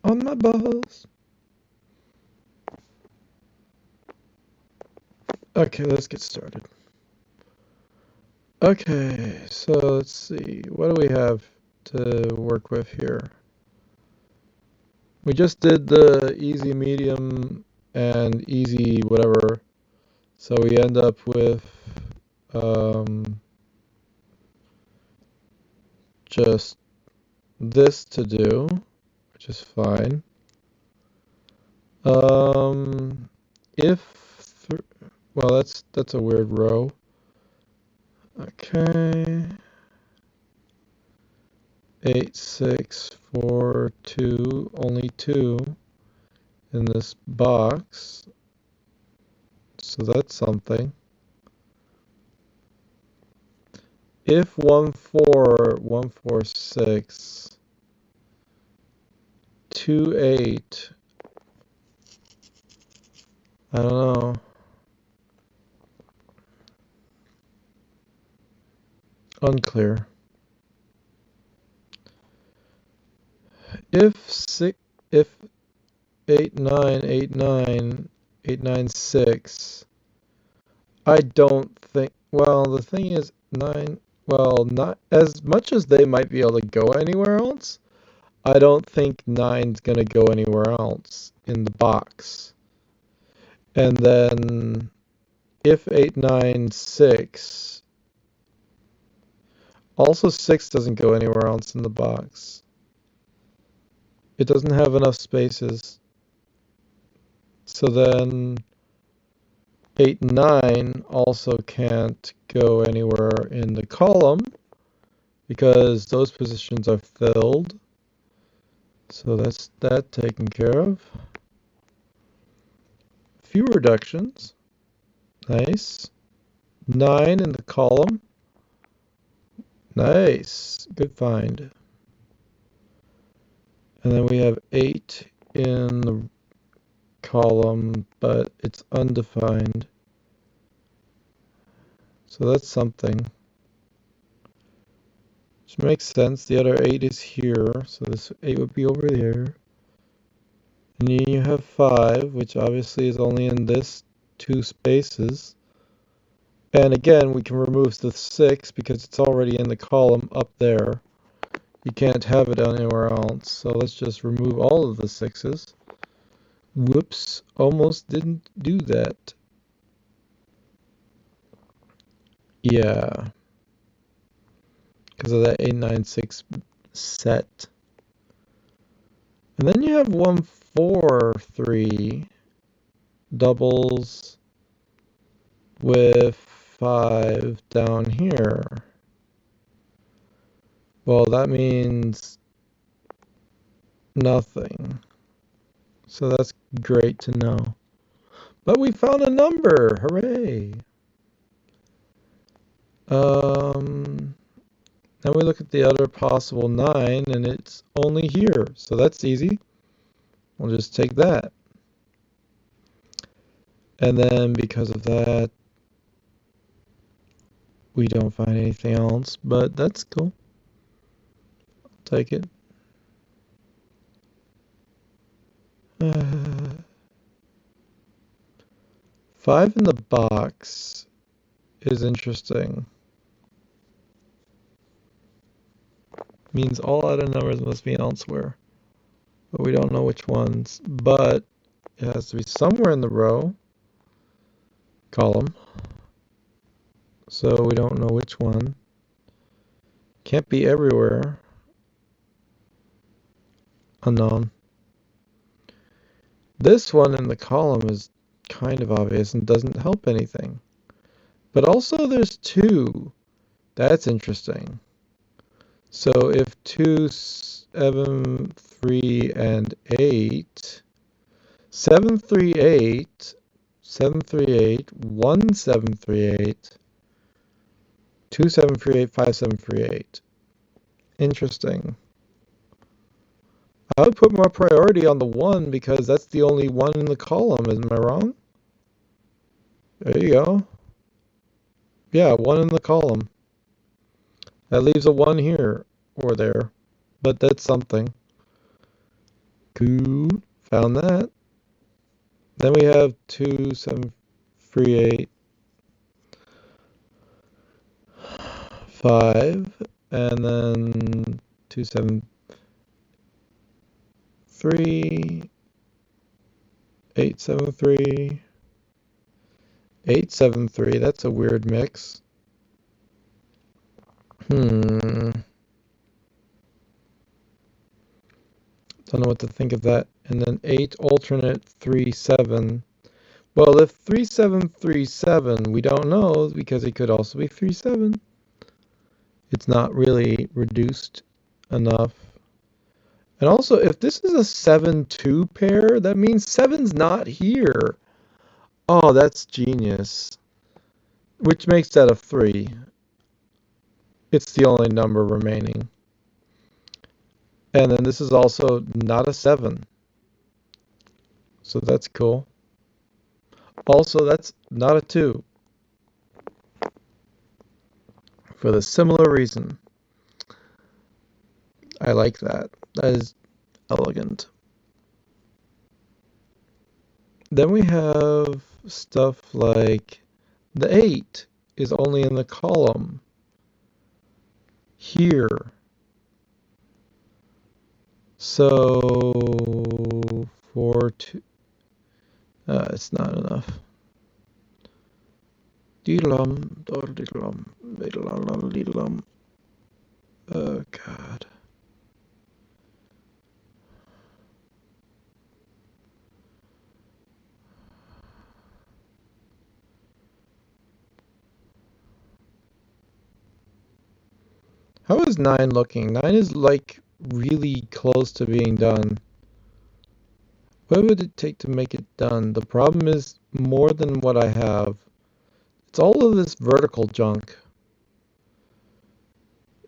on my balls. Okay, let's get started. Okay, so let's see. What do we have to work with here? We just did the easy, medium, and easy whatever. So we end up with just this to do, which is fine. If, well, that's a weird row. Okay. 8, 6, 4, 2, only 2 in this box. So that's something. If 1, 4, 1, 4, 6, 2, 8, I don't know. Unclear. If 8, 9, 8, 9, 8, 9, 6, I don't think, well, the thing is 9, well, not as much as they might be able to go anywhere else, I don't think 9's gonna go anywhere else in the box. And then if 8, 9, 6, also 6 doesn't go anywhere else in the box. It doesn't have enough spaces. So then 8, 9 also can't go anywhere in the column because those positions are filled. So that's that taken care of. Few reductions. Nice. 9 in the column. Nice. Good find. And then we have 8 in the column, but it's undefined. So that's something. Which makes sense. The other 8 is here, so this 8 would be over there. And then you have 5, which obviously is only in this 2 spaces. And again, we can remove the 6 because it's already in the column up there. You can't have it anywhere else. So let's just remove all of the 6s. Whoops, almost didn't do that. Yeah. Because of that 896 set. And then you have 1, 4, 3 doubles with 5 down here. Well, that means nothing. So that's great to know. But we found a number! Hooray! Then we look at the other possible 9, and it's only here. So that's easy. We'll just take that. And then because of that, we don't find anything else, but that's cool. I'll take it. 5 in the box is interesting. Means all other numbers must be elsewhere. But we don't know which ones. But it has to be somewhere in the row, column. So we don't know which one. Can't be everywhere. Unknown. This one in the column is kind of obvious and doesn't help anything. But also there's 2. That's interesting. So if 2, 7, 3, and 8, 7, 3, 8, 7, 3, 8, 1, 7, 3, 8, 2, 7, 3, 8, 5, 7, 3, 8. Interesting. I would put more priority on the 1 because that's the only 1 in the column. Am I wrong? There you go. Yeah, 1 in the column. That leaves a 1 here or there, but that's something. Cool. Found that. Then we have 2, 7, 3, 8, 5, and then 2, 7, 3, 8, 7, 3, 8, 7, 3. That's a weird mix. Don't know what to think of that. And then 8 alternate 3, 7. Well, if 3, 7, 3, 7, we don't know because it could also be 3, 7. It's not really reduced enough. And also, if this is a 7, 2 pair, that means 7's not here. Oh, that's genius. Which makes that a 3. It's the only number remaining. And then this is also not a 7. So that's cool. Also, that's not a 2. For the similar reason. I like that. That is elegant. Then we have stuff like the 8 is only in the column here. So for 2, it's not enough. Oh God. How is 9 looking? 9 is like really close to being done. What would it take to make it done? The problem is more than what I have. It's all of this vertical junk.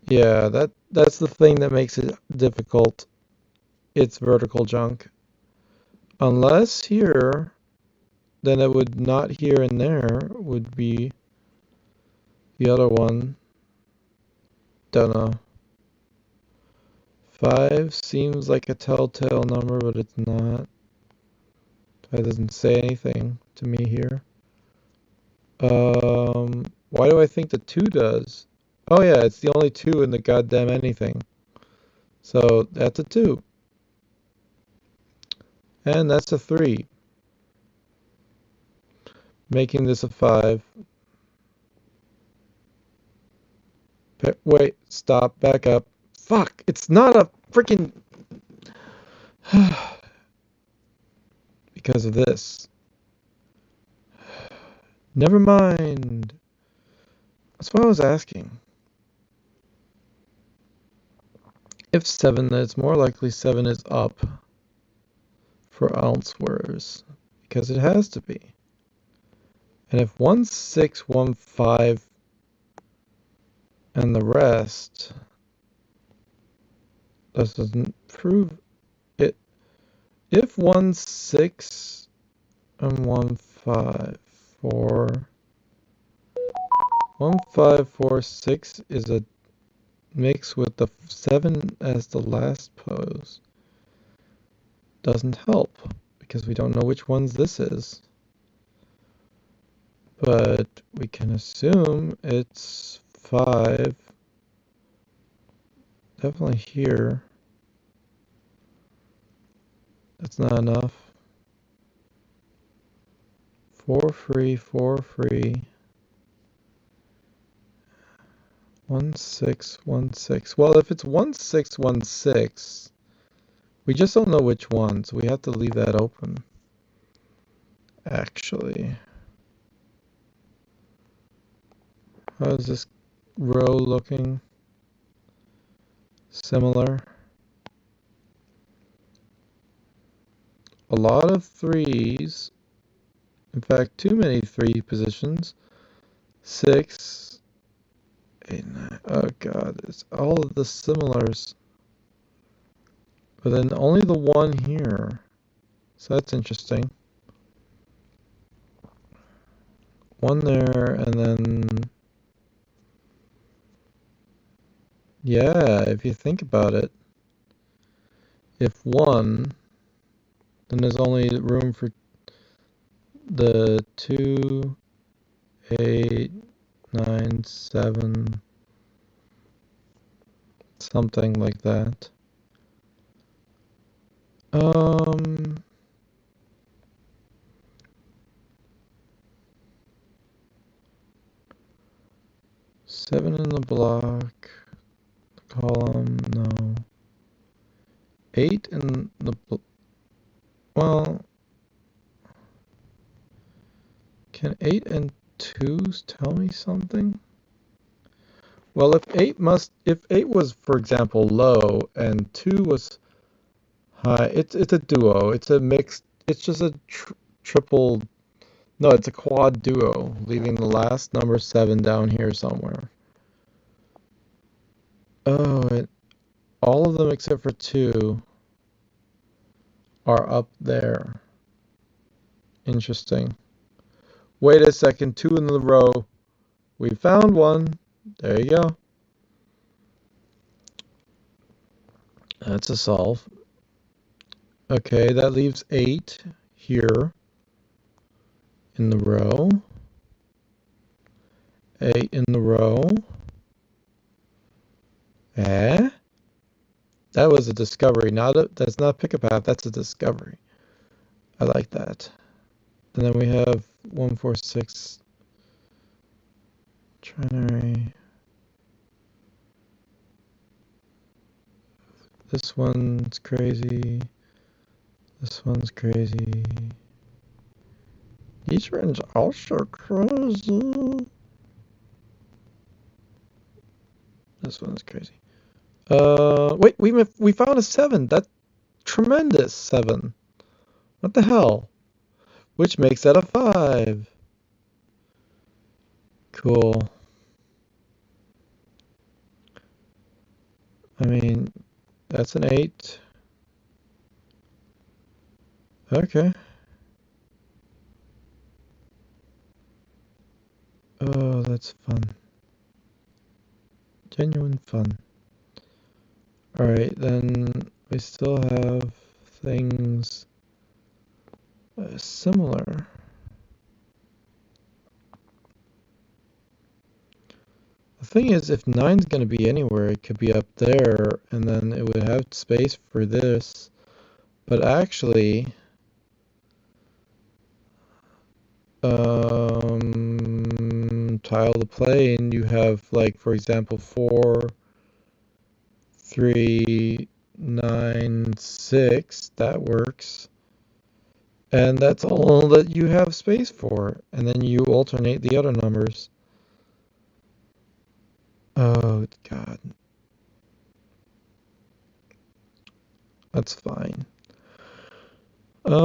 Yeah, that's the thing that makes it difficult. It's vertical junk. Unless here, then it would not here and there would be the other one. Don't know. 5 seems like a telltale number, but it's not. That doesn't say anything to me here. Why do I think the 2 does? Oh yeah, it's the only 2 in the goddamn anything. So that's a 2. And that's a 3. Making this a 5. Wait, stop, back up. Fuck, it's not a freaking... because of this. Never mind. That's what I was asking. If 7, then it's more likely 7 is up for ouncewares, because it has to be. And if 1, 6, 1, 5, and the rest, that doesn't prove it. If 1, 6, and 1, 5, 4, 1, 5, 4, 6 is a mix with the 7 as the last pose, doesn't help because we don't know which ones this is. But we can assume it's 5. Definitely here. That's not enough. 4 free, 4 free. 1, 6, 1, 6. Well, if it's 1, 6, 1, 6, we just don't know which one, so we have to leave that open. Actually. How is this row looking? Similar. A lot of 3s. In fact, too many 3 positions. 6, 8, 9. Oh God, it's all of the similars. But then only the 1 here. So that's interesting. 1 there, and then... yeah, if you think about it. If 1 Then there's only room for the 2, 8, 9, 7, something like that. 7 in the block, column, no. 8 in the, well, can 8 and 2s tell me something? Well, if 8 was, for example, low and 2 was high, it's a duo. It's a mixed, it's just a triple, no, it's a quad duo, leaving the last number 7 down here somewhere. Oh, and all of them except for 2 are up there. Interesting. Wait a second, 2 in the row. We found one. There you go. That's a solve. Okay, that leaves 8 here in the row. 8 in the row. Eh? That was a discovery, that's not pick a path, that's a discovery. I like that. And then we have 1, 4, 6. Trinary. This one's crazy. This one's crazy. These ones also crazy. This one's crazy. Wait, we found a 7. That's tremendous 7. What the hell? Which makes that a 5. Cool. I mean, that's an 8. Okay. Oh, that's fun. Genuine fun. Alright, then we still have things similar. The thing is, if 9's going to be anywhere, it could be up there, and then it would have space for this. But actually, tile the plane, you have, like, for example, 4, 3, 9, 6. That works. And that's all that you have space for. And then you alternate the other numbers. Oh, God. That's fine. 5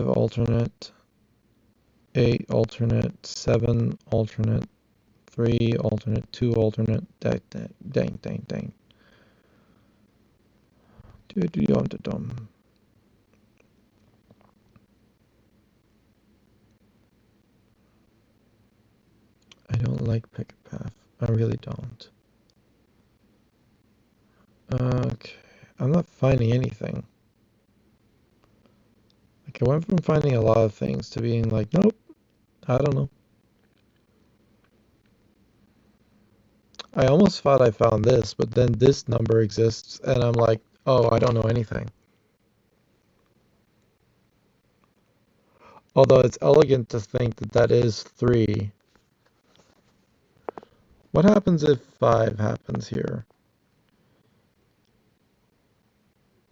alternate, 8 alternate, 7 alternate, 3 alternate, 2 alternate, dang. I don't like pick a path. I really don't. Okay, I'm not finding anything. Like, I went from finding a lot of things to being like, nope, I don't know. I almost thought I found this, but then this number exists, and I'm like, oh, I don't know anything. Although it's elegant to think that that is 3. What happens if 5 happens here?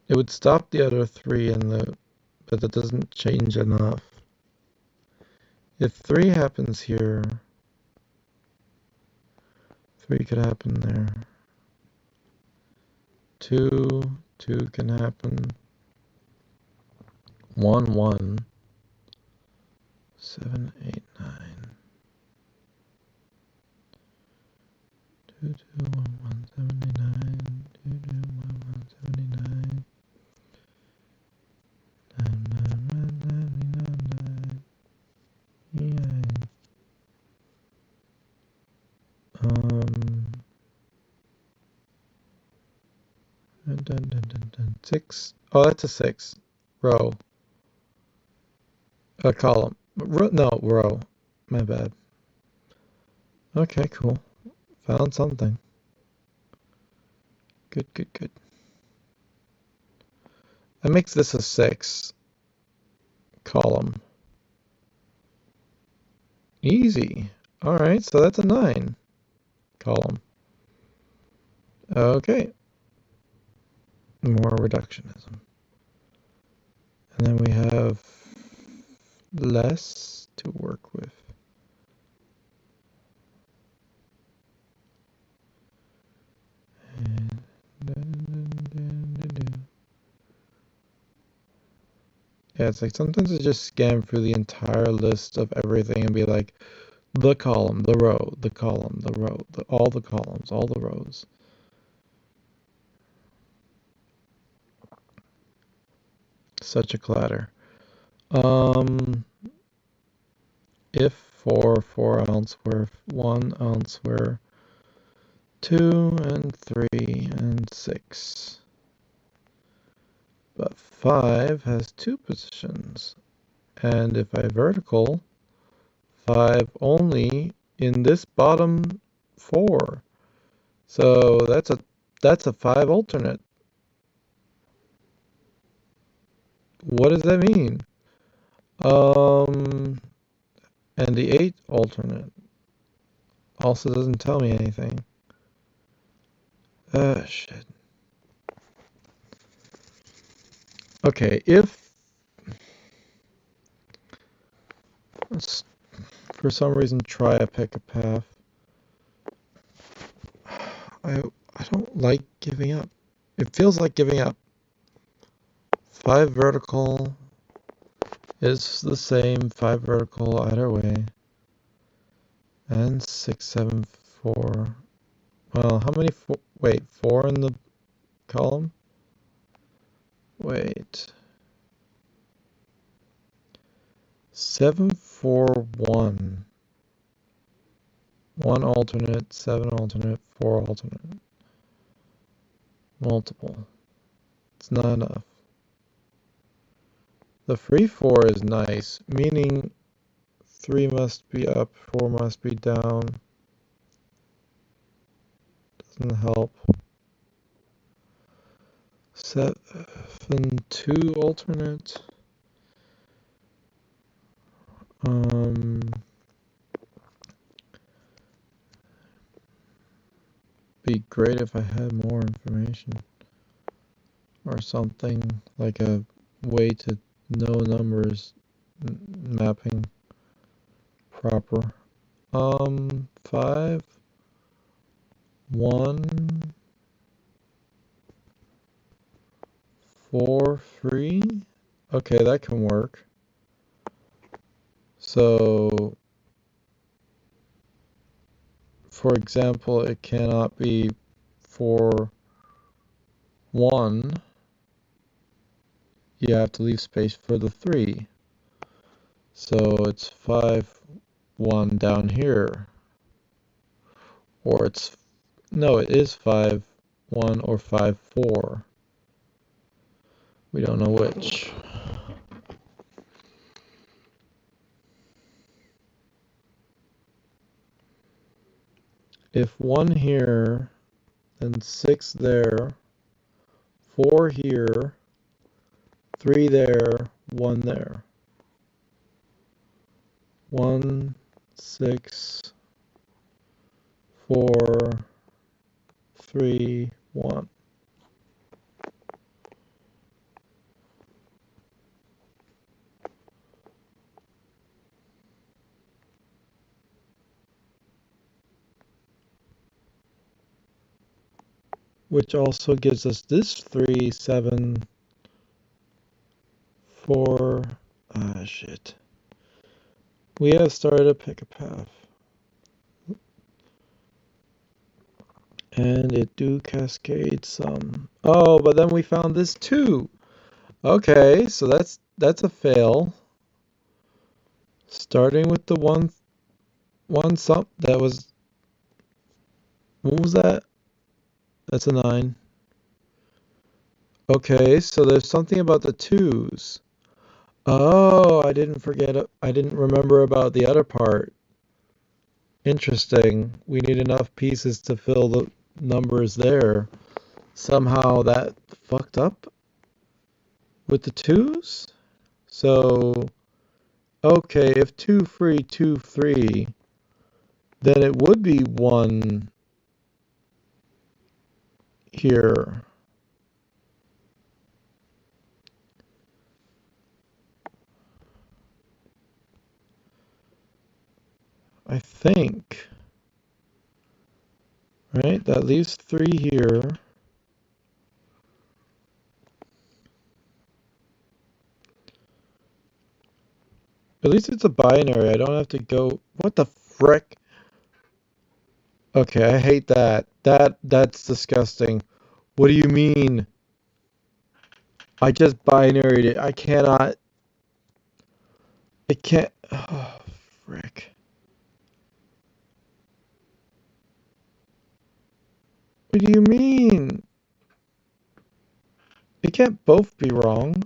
It would stop the other 3 but that doesn't change enough. If 3 happens here, 3 could happen there. 2 can happen. 1, 1. 7, 8, 9. 2, 2, 1, 1, 79. 2, 2, 1, 1, 79. 9, 9, 9, 99. Yeah. Six. Oh, that's a 6. Row. A column. No, row. My bad. Okay, cool. Found something. Good, good, good. That makes this a 6 column. Easy. All right, so that's a 9 column. Okay. More reductionism. And then we have less to work with. Yeah, it's like sometimes I just scan through the entire list of everything and be like, the column, the row, the column, the row, all the columns, all the rows. Such a clatter. If for 4 ounce-ware, 1 ounce-ware, 2 and 3 and 6. But 5 has 2 positions. And if I vertical, 5 only in this bottom 4. So that's a 5 alternate. What does that mean? And the 8 alternate also doesn't tell me anything. Shit. Okay, let's for some reason try a pick a path. I don't like giving up. It feels like giving up. 5 vertical is the same, 5 vertical either way. And 6, 7, 4. Well, how many? Wait, 4 in the column? Wait. 7, 4, 1. 1 alternate, 7 alternate, 4 alternate. Multiple. It's not enough. The free 4 is nice, meaning 3 must be up, 4 must be down. Doesn't help. 7, 2 alternate. Be great if I had more information or something like a way to know numbers mapping proper. 5, 1, 4, 3. Okay, that can work. So, for example, it cannot be 4, 1. You have to leave space for the 3. So it's 5, 1 down here. Or no, it is 5, 1 or 5, 4. We don't know which. If 1 here, then 6 there, 4 here, 3 there, 1 there. 1, 6, 4, 3, 1. Which also gives us this 3, 7, 4. Ah, shit. We have started a pick a path. And it do cascade some. Oh, but then we found this too. Okay, so that's a fail. Starting with the one that was, what was that? That's a 9. Okay, so there's something about the twos. Oh, I didn't remember about the other part. Interesting. We need enough pieces to fill the numbers there. Somehow that fucked up with the twos? So, okay, if 2, 3, 2, 3, then it would be 1 here. I think. Right? That leaves 3 here. At least it's a binary. I don't have to go. What the frick? Okay, I hate that. That's disgusting. What do you mean? I just binaried it. I cannot. It can't. Oh, frick. What do you mean? It can't both be wrong.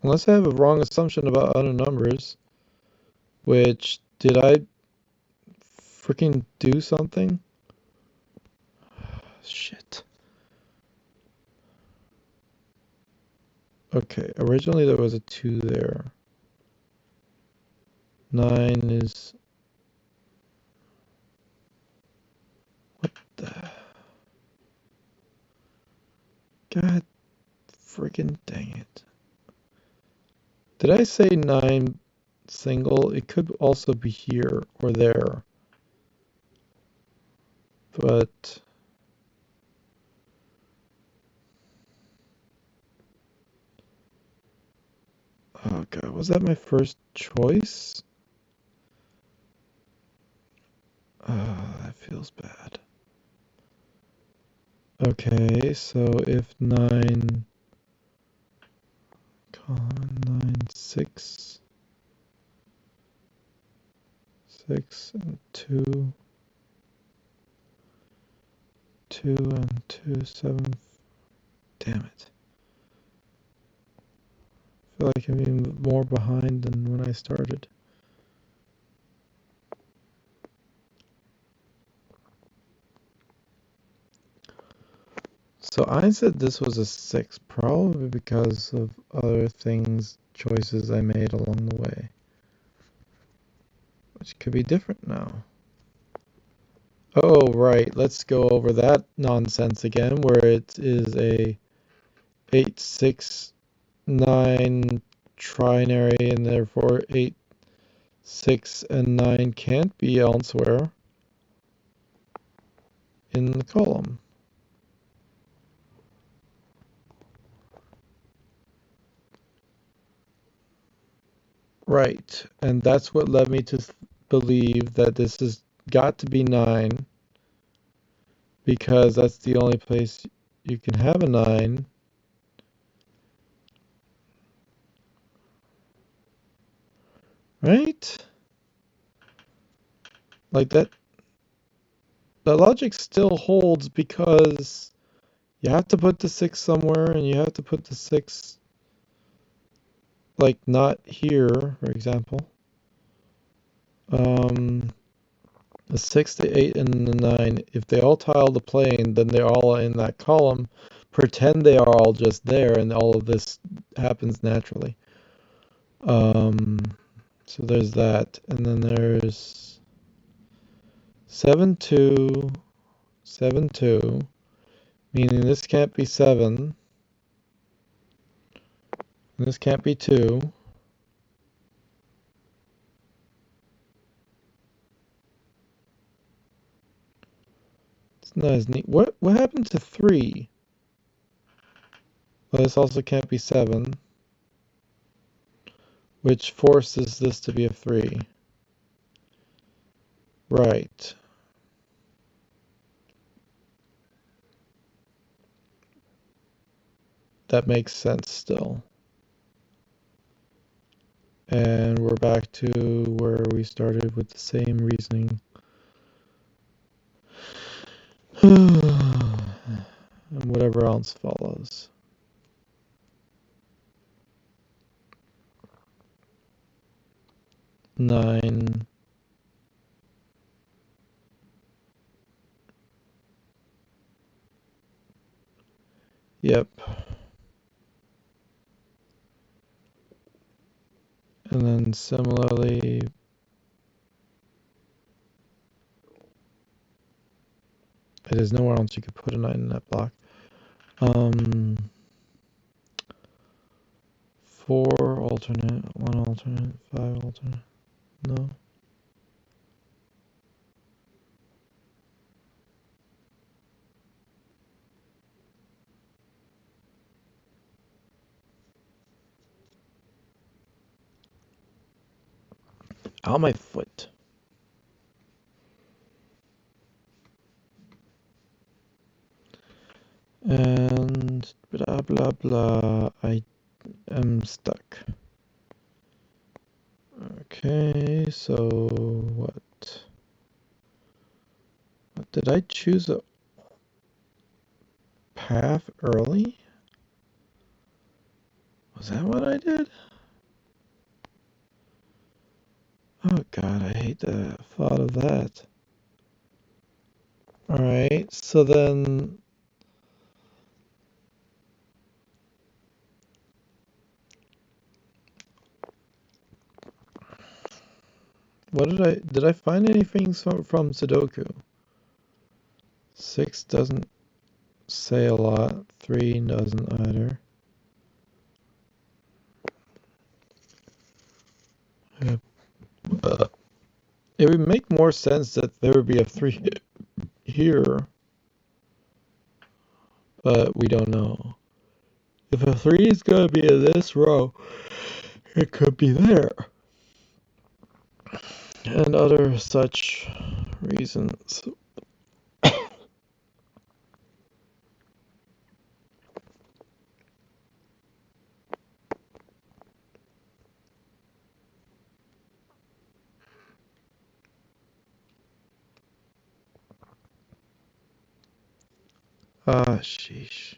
Unless I have a wrong assumption about other numbers. Which, did I freaking do something? Shit. Okay, originally there was a 2 there. 9 is... What the... God freaking dang it. Did I say 9 single? It could also be here or there. But... Oh god, was that my first choice? Oh, that feels bad. Okay, so if 9... Column 9, 6... 6 and 2... 2 and 2, 7... Damn it. I feel like I'm even more behind than when I started. So I said this was a 6, probably because of other things, choices I made along the way. Which could be different now. Oh, right, let's go over that nonsense again, where it is a 8, 6, 9 trinary, and therefore 8, 6, and 9 can't be elsewhere in the column. Right, and that's what led me to believe that this has got to be 9, because that's the only place you can have a 9. Right? Like that, the logic still holds because you have to put the 6 somewhere, and you have to put the 6, like, not here, for example. The 6, the 8, and the 9, if they all tile the plane, then they're all in that column. Pretend they are all just there, and all of this happens naturally. So there's that, and then there's 7, 2, 7, 2, meaning this can't be 7, and this can't be 2. It's not as neat. What happened to 3? Well, this also can't be 7, which forces this to be a 3. Right. That makes sense still. And we're back to where we started with the same reasoning. whatever else follows. Nine. Yep. And then similarly, there's nowhere else you could put a 9 in that block. 4 alternate, 1 alternate, 5 alternate. No. Ow, my foot. And blah blah blah. I am stuck. Okay, so what? Did I choose a path early? Was that what I did? Oh god, I hate the thought of that. Alright, so then what did I find anything from Sudoku? 6 doesn't say a lot, 3 doesn't either. It would make more sense that there would be a 3 here, but we don't know. If a 3 is going to be in this row, it could be there. And other such reasons. Ah, sheesh.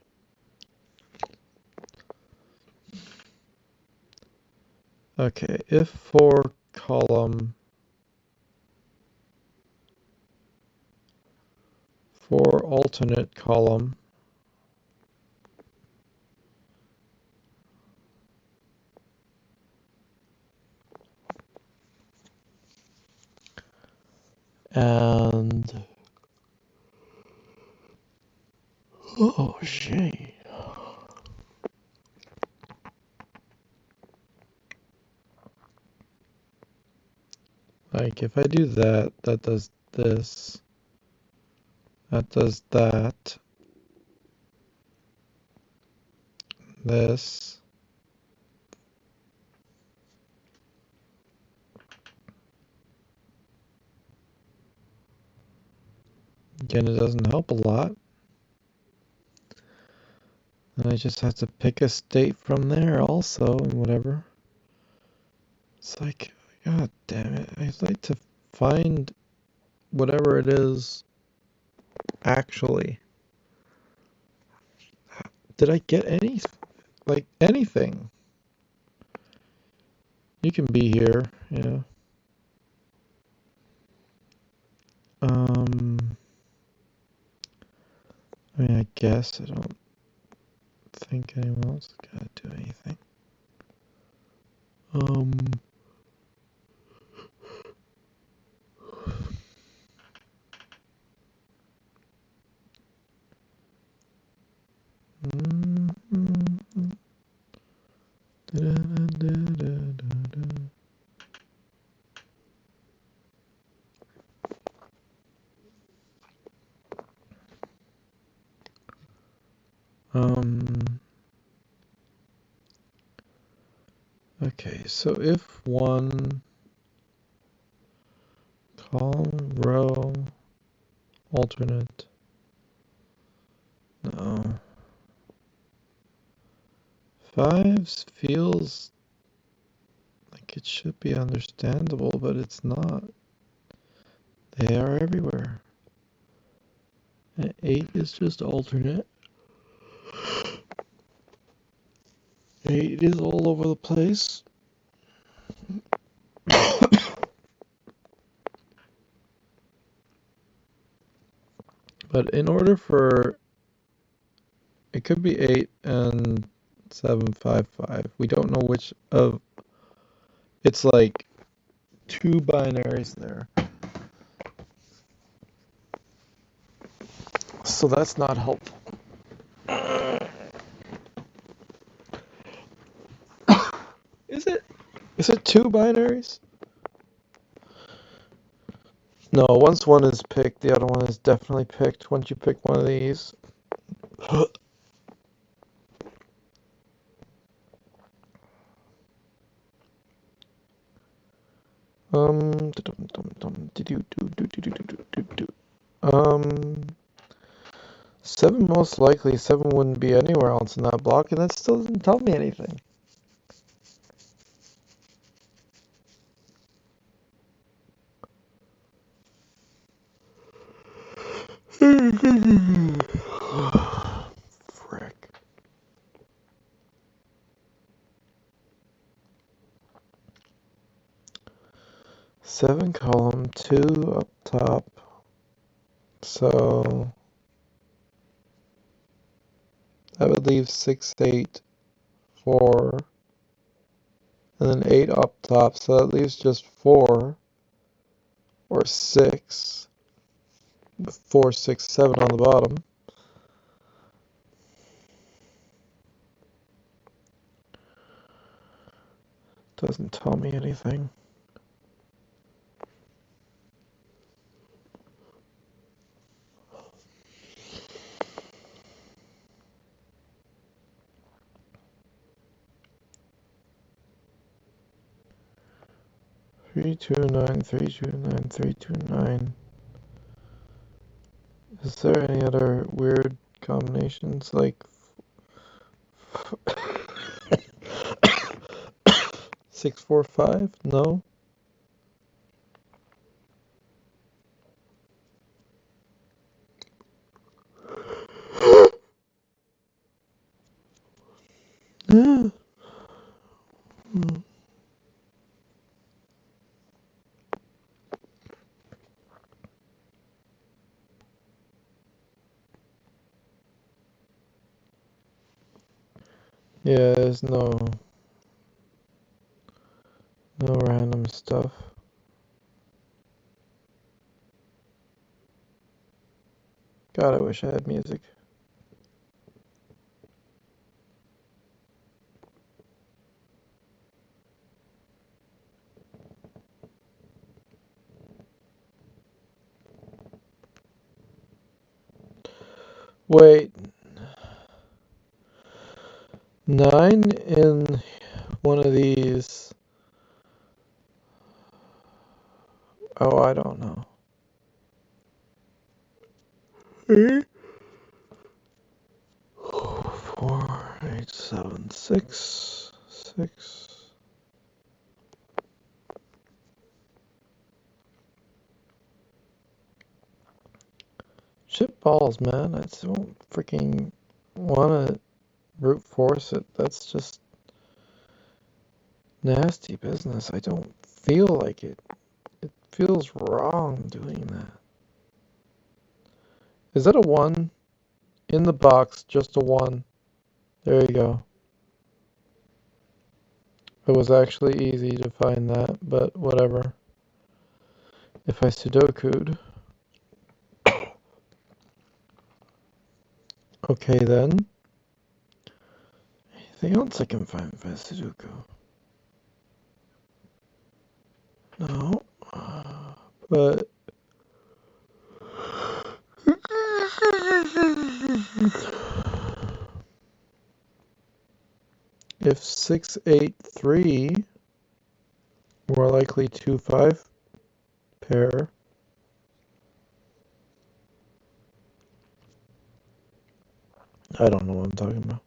Okay, if for column 4 alternate column and oh shit. Like if I do that, that does this. That does that. This. Again, it doesn't help a lot. And I just have to pick a state from there also and whatever. It's like, god damn it. I'd like to find whatever it is actually. Did I get anything? You can be here, you know. I mean, I guess I don't think anyone else is gonna do anything. Okay, so if one column, row, alternate, no. 5s feels like it should be understandable, but it's not. They are everywhere. And 8 is just alternate. 8 is all over the place. But in order for it could be 8 and 755. We don't know which of it's like two binaries there. So that's not helpful. Is it? Is it two binaries? No, once one is picked, the other one is definitely picked once you pick one of these. Um, um, 7 most likely, 7 wouldn't be anywhere else in that block, and that still doesn't tell me anything. Frick. 7 column, 2 up top. So that would leave 6, 8, 4, and then 8 up top. So that leaves just 4 or 6, with 4, 6, 7 on the bottom. Doesn't tell me anything. Three, 2, 9, 3, 2, 9, 3, 2, 9. Is there any other weird combinations like 6, 4, 5? No. Yeah. Yeah, there's no random stuff. God, I wish I had music. Wait, 9 in one of these. Oh, I don't know. 4, 8, 7, 6, 6. Shit balls, man. I just don't freaking want to brute force it. That's just nasty business. I don't feel like it. It feels wrong doing that. Is that a 1? In the box, just a 1. There you go. It was actually easy to find that, but whatever. If I Sudoku'd. Okay then. Anything else I can find if I Sudoku? No. But if 6, 8, 3, more likely 2, 5 pair. I don't know what I'm talking about.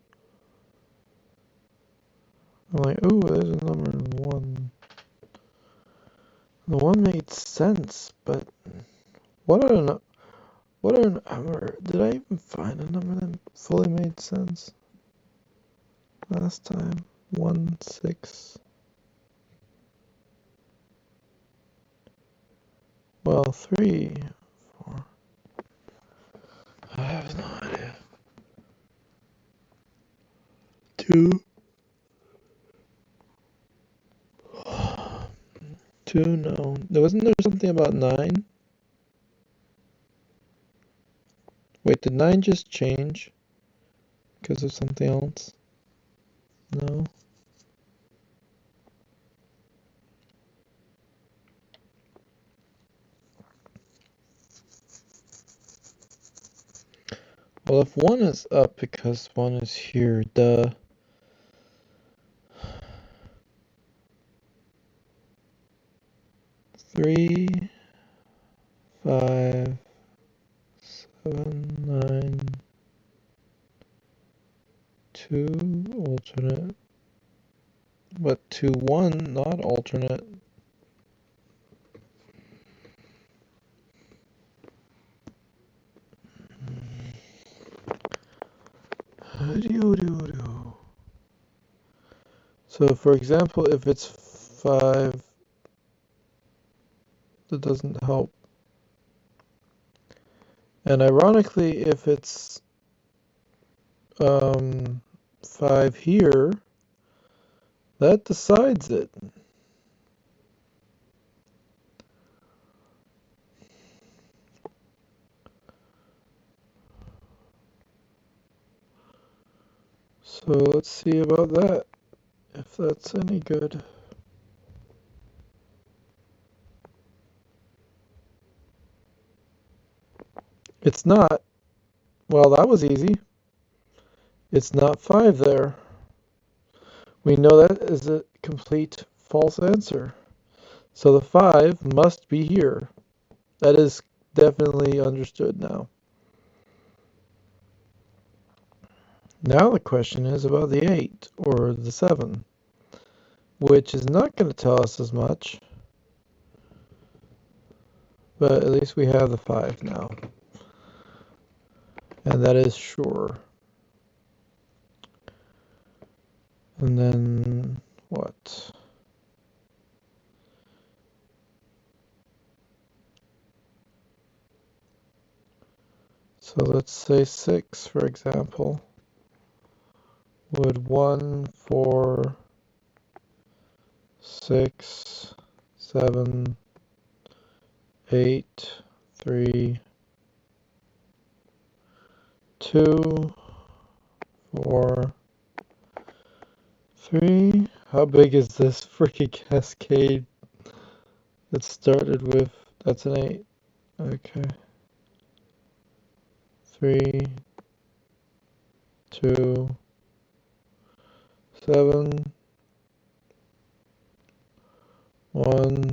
I'm like, ooh, there's a number 1. The 1 made sense, but what are a number? Did I even find a number that fully made sense last time? 1, 6. Well, 3, 4. I have no idea. 2. 2, no. Wasn't there something about 9? Wait, did 9 just change because of something else? No. Well, if 1 is up because 1 is here, duh. 3, 5, 7, 9, 2, alternate. But 2, 1, not alternate. So, for example, if it's 5, that doesn't help. And ironically, if it's 5 here, that decides it. So let's see about that, if that's any good. It's not. Well, that was easy. It's not 5 there. We know that is a complete false answer. So the 5 must be here. That is definitely understood now. Now the question is about the 8 or the 7, which is not going to tell us as much. But at least we have the 5 now. And that is sure. And then what? So let's say 6, for example. Would 1, 4, 6, 7, 8, 3, 2, 4, 3. How big is this freaking cascade? That started with, that's an 8. Okay. 3, 2, 7, 1,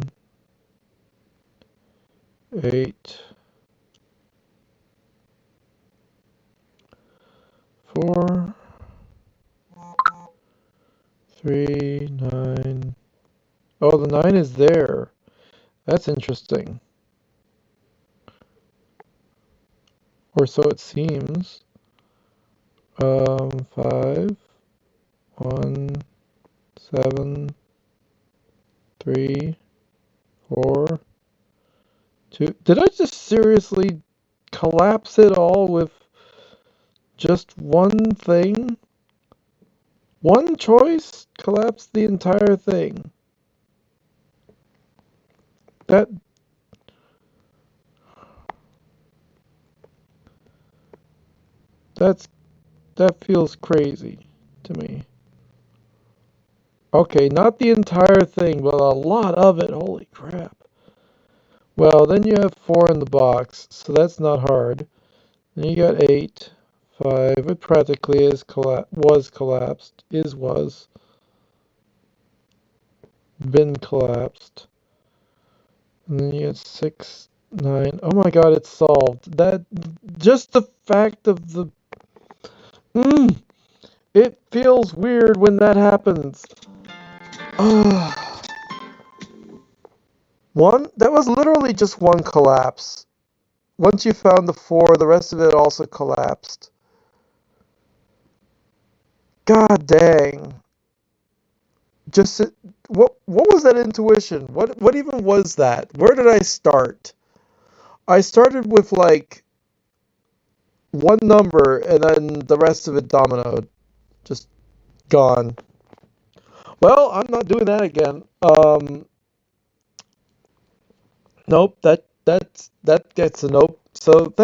8, 4, 3, 9. Oh, the 9 is there. That's interesting. Or so it seems. 5, 1, 7, 3, 4, 2. Did I just seriously collapse it all with just one thing? One choice collapsed the entire thing. That that feels crazy to me. Okay, not the entire thing, but a lot of it. Holy crap. Well, then you have 4 in the box, so that's not hard. Then you got 8, 5. It practically was collapsed. Was. Been collapsed. And then you got 6, 9. Oh my god, it's solved. That, just the fact of the... it feels weird when that happens. That was literally just one collapse. Once you found the 4, the rest of it also collapsed. God dang. just what was that intuition? What even was that? Where did I start? I started with like one number and then the rest of it dominoed, just gone. Well, I'm not doing that again. Nope, that gets a nope. So